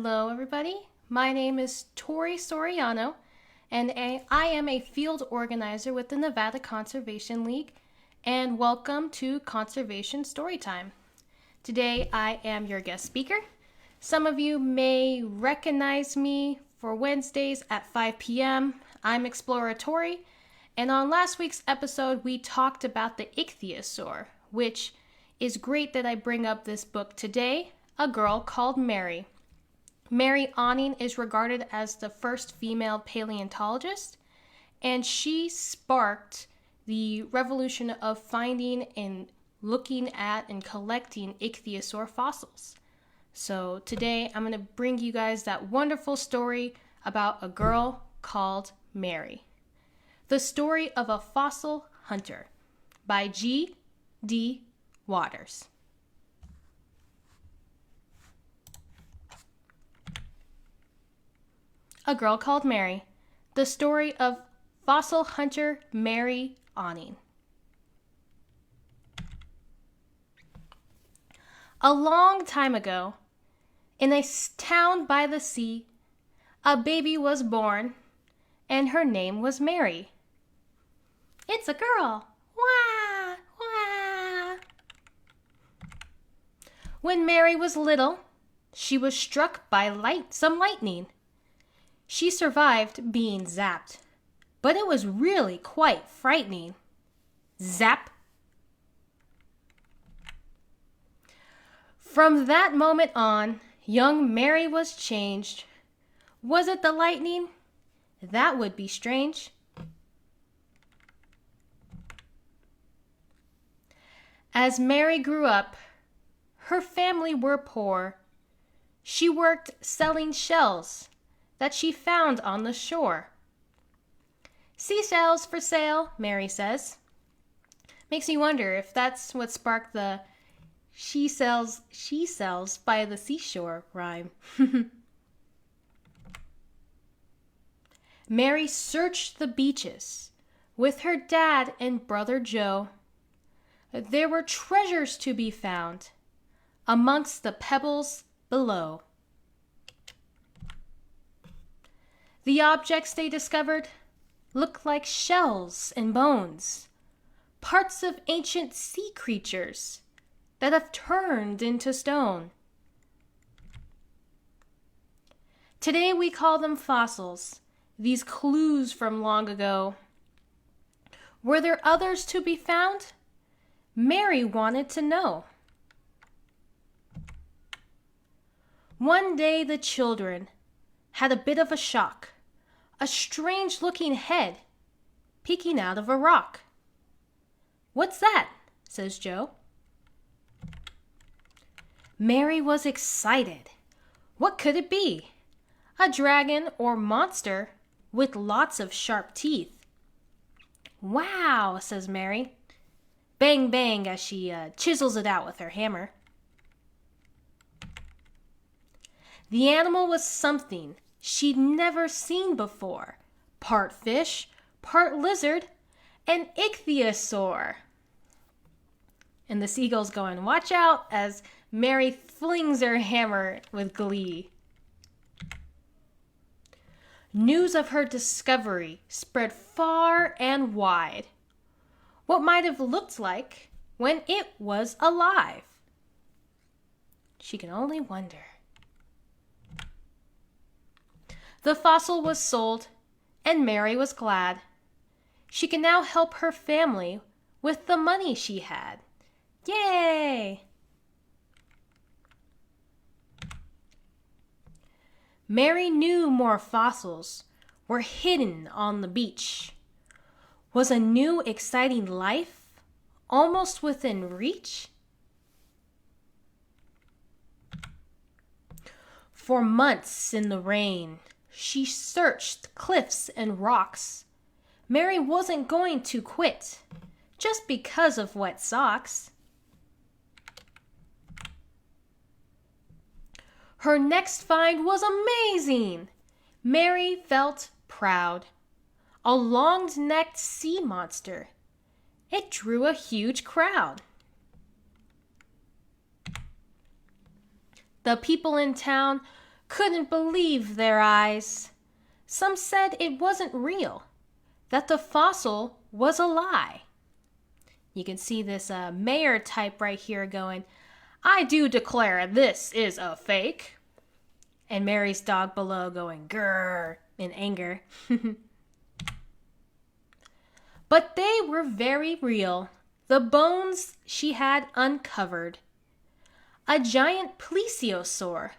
Hello, everybody. My name is Torie Soriano, and I am a field organizer with the Nevada Conservation League, and welcome to Conservation Storytime. Today, I am your guest speaker. Some of you may recognize me for Wednesdays at 5 p.m. I'm Explorer Torie, and on last week's episode, we talked about the ichthyosaur, which is great that I bring up this book today, A Girl Called Mary. Mary Awning is regarded as the first female paleontologist, and she sparked the revolution of finding and looking at and collecting ichthyosaur fossils. So today I'm going to bring you guys that wonderful story about a girl called Mary. The Story of a Fossil Hunter by G.D. Waters. A Girl Called Mary. The story of fossil hunter Mary Awning. A long time ago, in a town by the sea, a baby was born, and her name was Mary. It's a girl. Wah! Wah! When Mary was little, she was struck by some lightning. She survived being zapped, but it was really quite frightening. Zap! From that moment on, young Mary was changed. Was it the lightning? That would be strange. As Mary grew up, her family were poor. She worked selling shells that she found on the shore. Seashells for sale, Mary says. Makes me wonder if that's what sparked the she sells by the seashore rhyme. Mary searched the beaches with her dad and brother Joe. There were treasures to be found amongst the pebbles below. The objects they discovered looked like shells and bones, parts of ancient sea creatures that have turned into stone. Today we call them fossils, these clues from long ago. Were there others to be found? Mary wanted to know. One day the children had a bit of a shock. A strange-looking head peeking out of a rock. "What's that?" says Joe. Mary was excited. What could it be? A dragon or monster with lots of sharp teeth. "Wow," says Mary. Bang, bang, as she chisels it out with her hammer. The animal was something she'd never seen before. Part fish, part lizard, an ichthyosaur. And the seagull's going, "Watch out," as Mary flings her hammer with glee. News of her discovery spread far and wide. What might have looked like when it was alive? She can only wonder. The fossil was sold, and Mary was glad. She could now help her family with the money she had. Yay! Mary knew more fossils were hidden on the beach. Was a new exciting life almost within reach? For months in the rain, she searched cliffs and rocks. Mary wasn't going to quit just because of wet socks. Her next find was amazing. Mary felt proud. A long-necked sea monster. It drew a huge crowd. The people in town couldn't believe their eyes. Some said it wasn't real, that the fossil was a lie. You can see this mayor type right here going, "I do declare this is a fake." And Mary's dog below going, "Grrr," in anger. But they were very real, the bones she had uncovered. A giant plesiosaur,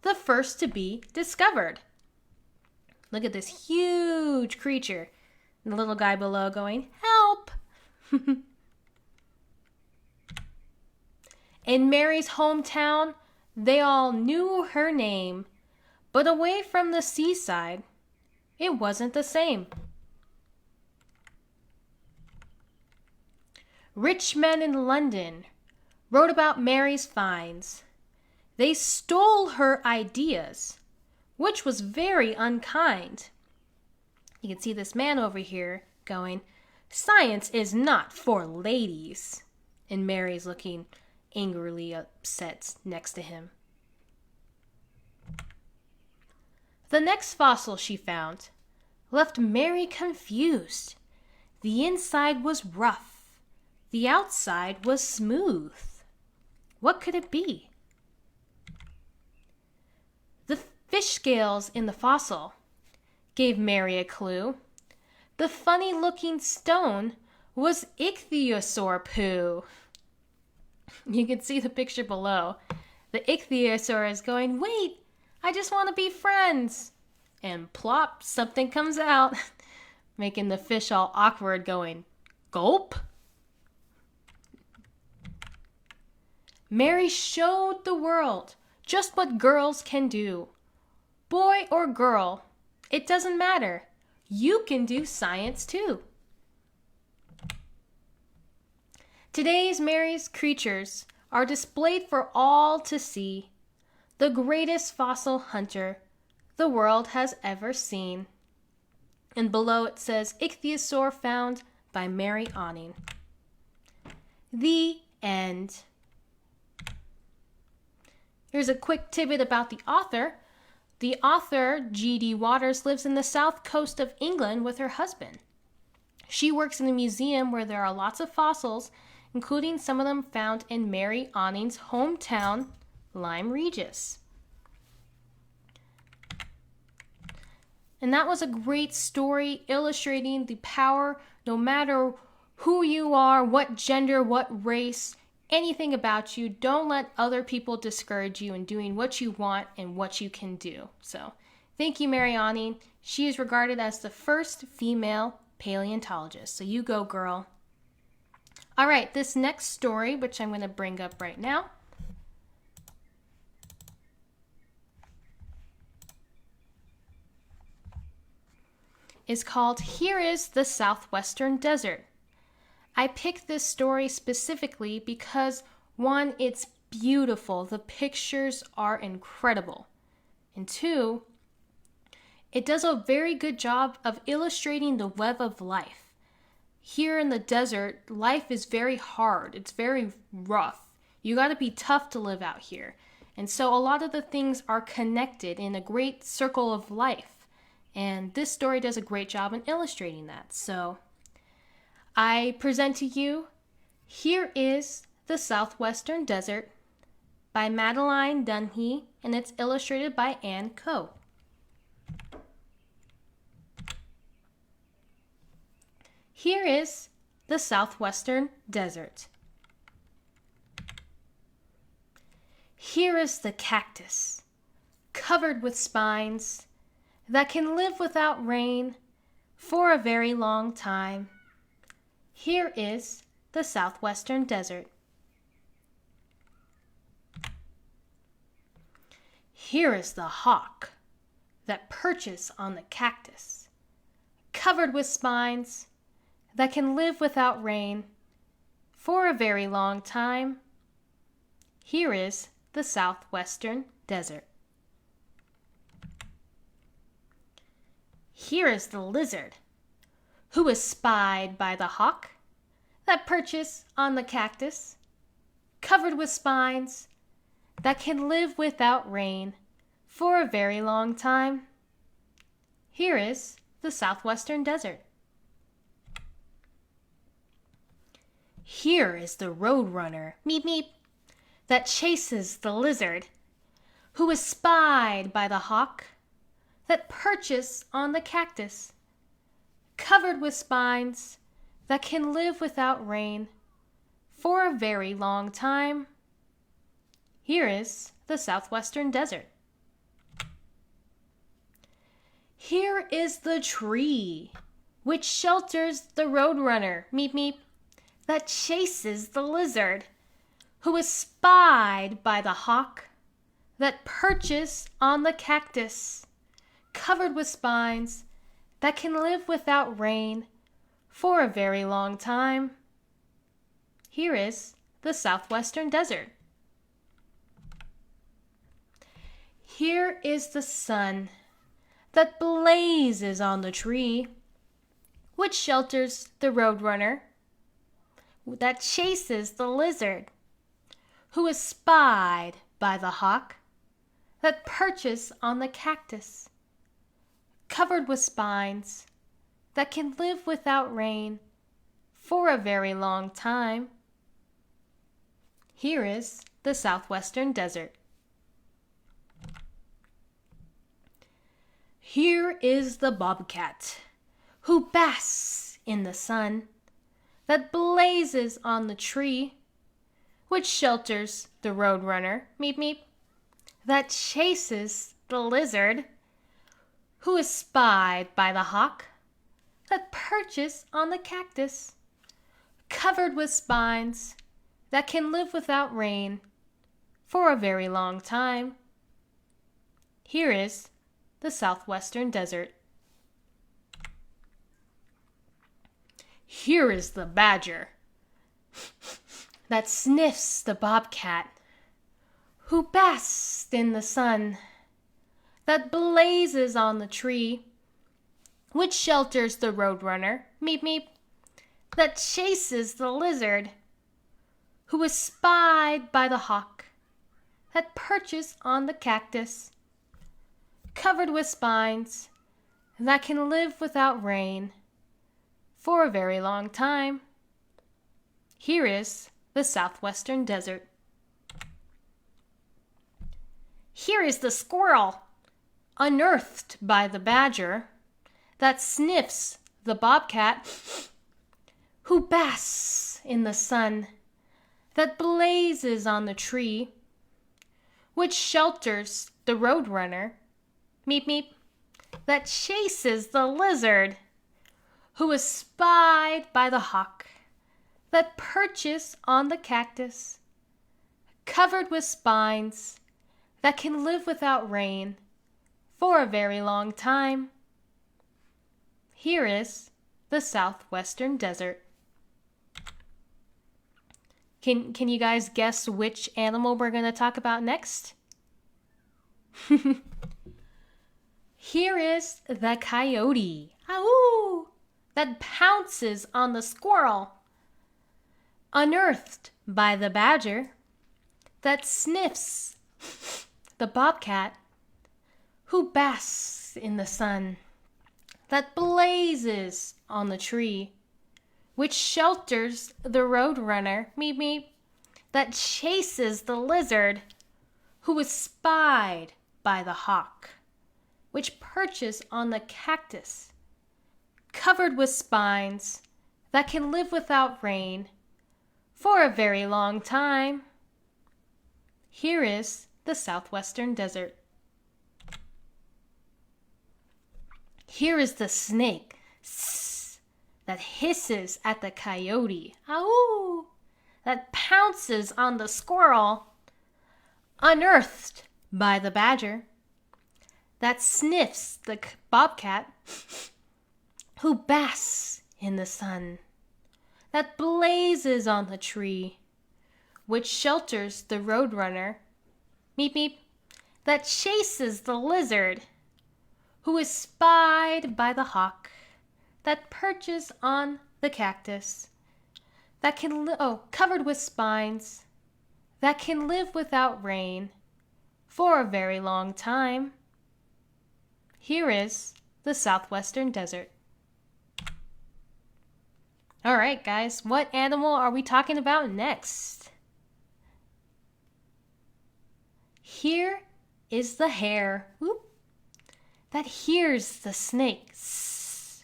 the first to be discovered. Look at this huge creature. And the little guy below going, "Help!" In Mary's hometown, they all knew her name, but away from the seaside, it wasn't the same. Rich men in London wrote about Mary's finds. They stole her ideas, which was very unkind. You can see this man over here going, "Science is not for ladies." And Mary's looking angrily upset next to him. The next fossil she found left Mary confused. The inside was rough. The outside was smooth. What could it be? The fish scales in the fossil gave Mary a clue. The funny-looking stone was ichthyosaur poo. You can see the picture below. The ichthyosaur is going, "Wait, I just want to be friends." And plop, something comes out, making the fish all awkward going, "Gulp." Mary showed the world just what girls can do. Boy or girl, it doesn't matter. You can do science too. Today's Mary's creatures are displayed for all to see. The greatest fossil hunter the world has ever seen. And below it says, "Ichthyosaur found by Mary Awning." The end. Here's a quick tidbit about the author. The author, G.D. Waters, lives in the south coast of England with her husband. She works in a museum where there are lots of fossils, including some of them found in Mary Awning's hometown, Lyme Regis. And that was a great story illustrating the power, no matter who you are, what gender, what race, anything about you, don't let other people discourage you in doing what you want and what you can do. So, thank you, Mary Awning. She is regarded as the first female paleontologist. So you go, girl. All right, this next story, which I'm going to bring up right now, is called "Here is the Southwestern Desert." I picked this story specifically because, one, it's beautiful. The pictures are incredible. And two, it does a very good job of illustrating the web of life. Here in the desert, life is very hard. It's very rough. You got to be tough to live out here. And so a lot of the things are connected in a great circle of life. And this story does a great job in illustrating that. So I present to you, Here is the Southwestern Desert by Madeline Dunhee, and it's illustrated by Anne Coe. Here is the Southwestern Desert. Here is the cactus, covered with spines, that can live without rain for a very long time. Here is the Southwestern Desert. Here is the hawk that perches on the cactus, covered with spines, that can live without rain for a very long time. Here is the Southwestern Desert. Here is the lizard, who is spied by the hawk that perches on the cactus, covered with spines, that can live without rain for a very long time. Here is the southwestern desert. Here is the roadrunner, meep meep, that chases the lizard, who is spied by the hawk that perches on the cactus, covered with spines that can live without rain for a very long time. Here is the southwestern desert. Here is the tree which shelters the roadrunner, meep meep, that chases the lizard, who is spied by the hawk that perches on the cactus, covered with spines that can live without rain for a very long time. Here is the southwestern desert. Here is the sun that blazes on the tree, which shelters the roadrunner, that chases the lizard, who is spied by the hawk that perches on the cactus, covered with spines that can live without rain for a very long time. Here is the southwestern desert. Here is the bobcat, who basks in the sun that blazes on the tree, which shelters the roadrunner, meep meep, that chases the lizard, who is spied by the hawk that perches on the cactus, covered with spines that can live without rain for a very long time. Here is the southwestern desert. Here is the badger that sniffs the bobcat, who basks in the sun that blazes on the tree, which shelters the roadrunner, meep meep, that chases the lizard, who is spied by the hawk that perches on the cactus, covered with spines that can live without rain for a very long time. Here is the southwestern desert. Here is the squirrel, unearthed by the badger, that sniffs the bobcat, who basks in the sun that blazes on the tree, which shelters the roadrunner, meep meep, that chases the lizard, who is spied by the hawk that perches on the cactus, covered with spines that can live without rain for a very long time. Here is the southwestern desert. Can you guys guess which animal we're going to talk about next? Here is the coyote, Ow! That pounces on the squirrel, unearthed by the badger, that sniffs the bobcat, who basks in the sun, that blazes on the tree, which shelters the roadrunner, meep meep, that chases the lizard, who is spied by the hawk, which perches on the cactus, covered with spines that can live without rain for a very long time. Here is the southwestern desert. Here is the snake, that hisses at the coyote, Ow! That pounces on the squirrel, unearthed by the badger, that sniffs the bobcat, who basks in the sun, that blazes on the tree, which shelters the roadrunner, meep meep, that chases the lizard, who is spied by the hawk that perches on the cactus, that can covered with spines, that can live without rain for a very long time. Here is the southwestern desert. All right, guys, what animal are we talking about next? Here is the hare. Whoop. That hears the snake. Sss.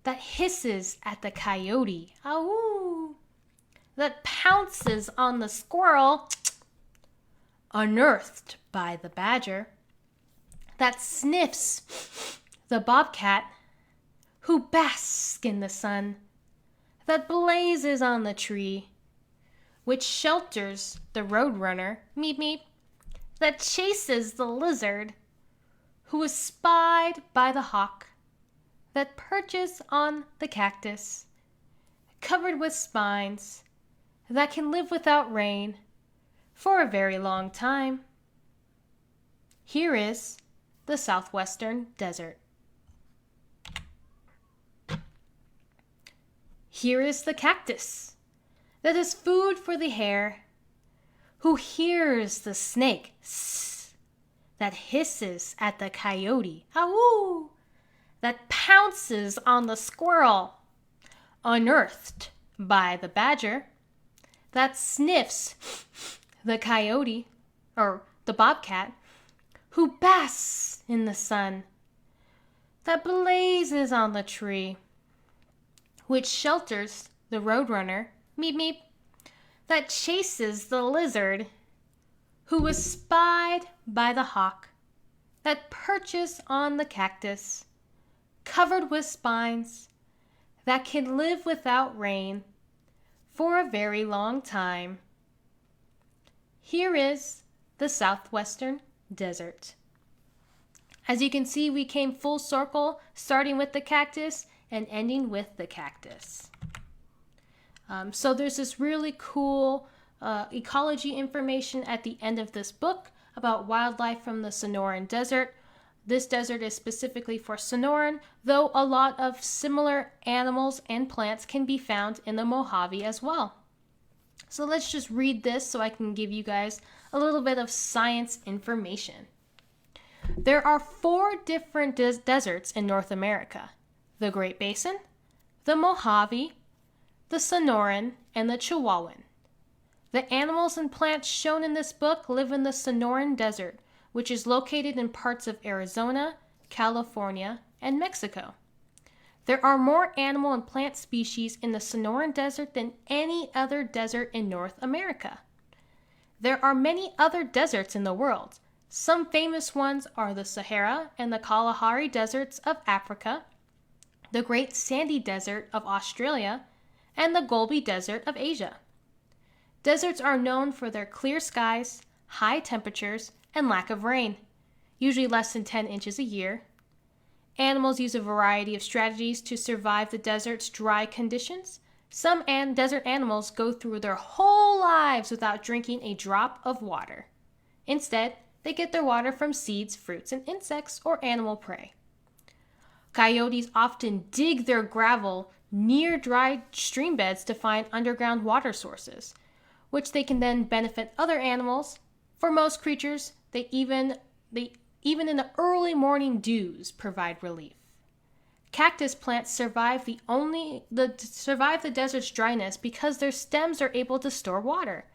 That hisses at the coyote. Ow. That pounces on the squirrel. Unearthed by the badger. That sniffs the bobcat, who basks in the sun. That blazes on the tree, which shelters the roadrunner, meep meep, that chases the lizard, who is spied by the hawk, that perches on the cactus, covered with spines, that can live without rain for a very long time. Here is the southwestern desert. Here is the cactus that is food for the hare, who hears the snake sss, that hisses at the coyote, awoo, that pounces on the squirrel, unearthed by the badger, that sniffs the coyote, or the bobcat, who basks in the sun, that blazes on the tree, which shelters the roadrunner, meep meep, that chases the lizard, who was spied by the hawk, that perches on the cactus, covered with spines, that can live without rain for a very long time. Here is the southwestern desert. As you can see, we came full circle, starting with the cactus and ending with the cactus. So there's this really cool ecology information at the end of this book about wildlife from the Sonoran Desert. This desert is specifically for Sonoran, though a lot of similar animals and plants can be found in the Mojave as well. So let's just read this so I can give you guys a little bit of science information. There are 4 different deserts in North America: the Great Basin, the Mojave, the Sonoran, and the Chihuahuan. The animals and plants shown in this book live in the Sonoran Desert, which is located in parts of Arizona, California, and Mexico. There are more animal and plant species in the Sonoran Desert than any other desert in North America. There are many other deserts in the world. Some famous ones are the Sahara and the Kalahari deserts of Africa, the Great Sandy Desert of Australia, and the Gobi Desert of Asia. Deserts are known for their clear skies, high temperatures, and lack of rain, usually less than 10 inches a year. Animals use a variety of strategies to survive the desert's dry conditions. Some desert animals go through their whole lives without drinking a drop of water. Instead, they get their water from seeds, fruits, and insects or animal prey. Coyotes often dig their gravel near dry stream beds to find underground water sources, which they can then benefit other animals. For most creatures, they even in the early morning dews provide relief. Cactus plants survive the desert's dryness because their stems are able to store water.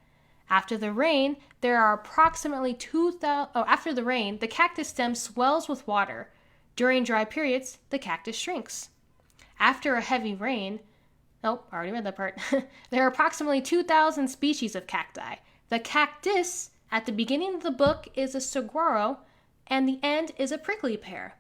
After the rain, the cactus stem swells with water. During dry periods, the cactus shrinks. After a heavy rain, I already read that part. There are approximately 2,000 species of cacti. The cactus at the beginning of the book is a saguaro, and the end is a prickly pear.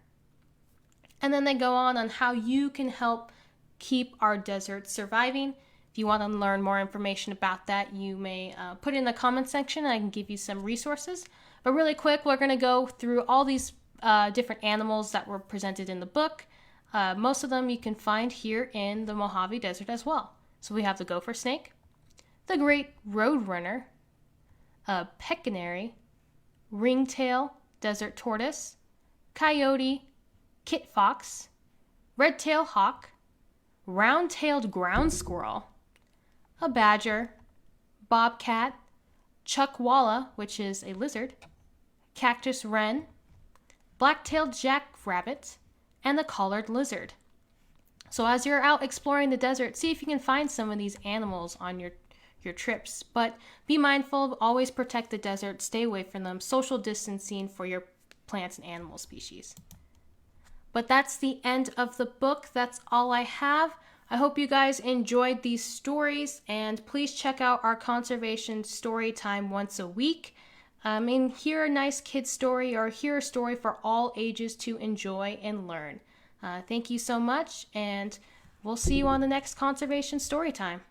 And then they go on how you can help keep our desert surviving. If you want to learn more information about that, you may put it in the comment section and I can give you some resources. But really quick, we're going to go through all these different animals that were presented in the book. Most of them you can find here in the Mojave Desert as well. So we have the gopher snake, the great roadrunner, pecanary, ringtail desert tortoise, coyote, kit fox, red-tailed hawk, round-tailed ground squirrel, a badger, bobcat, chuckwalla, which is a lizard, cactus wren, black-tailed jackrabbit, and the collared lizard. So as you're out exploring the desert, see if you can find some of these animals on your trips. But be mindful, always protect the desert, stay away from them, social distancing for your plants and animal species. But that's the end of the book. That's all I have. I hope you guys enjoyed these stories, and please check out our conservation story time once a week. And hear a nice kid story or hear a story for all ages to enjoy and learn. Thank you so much, and we'll see you on the next conservation story time.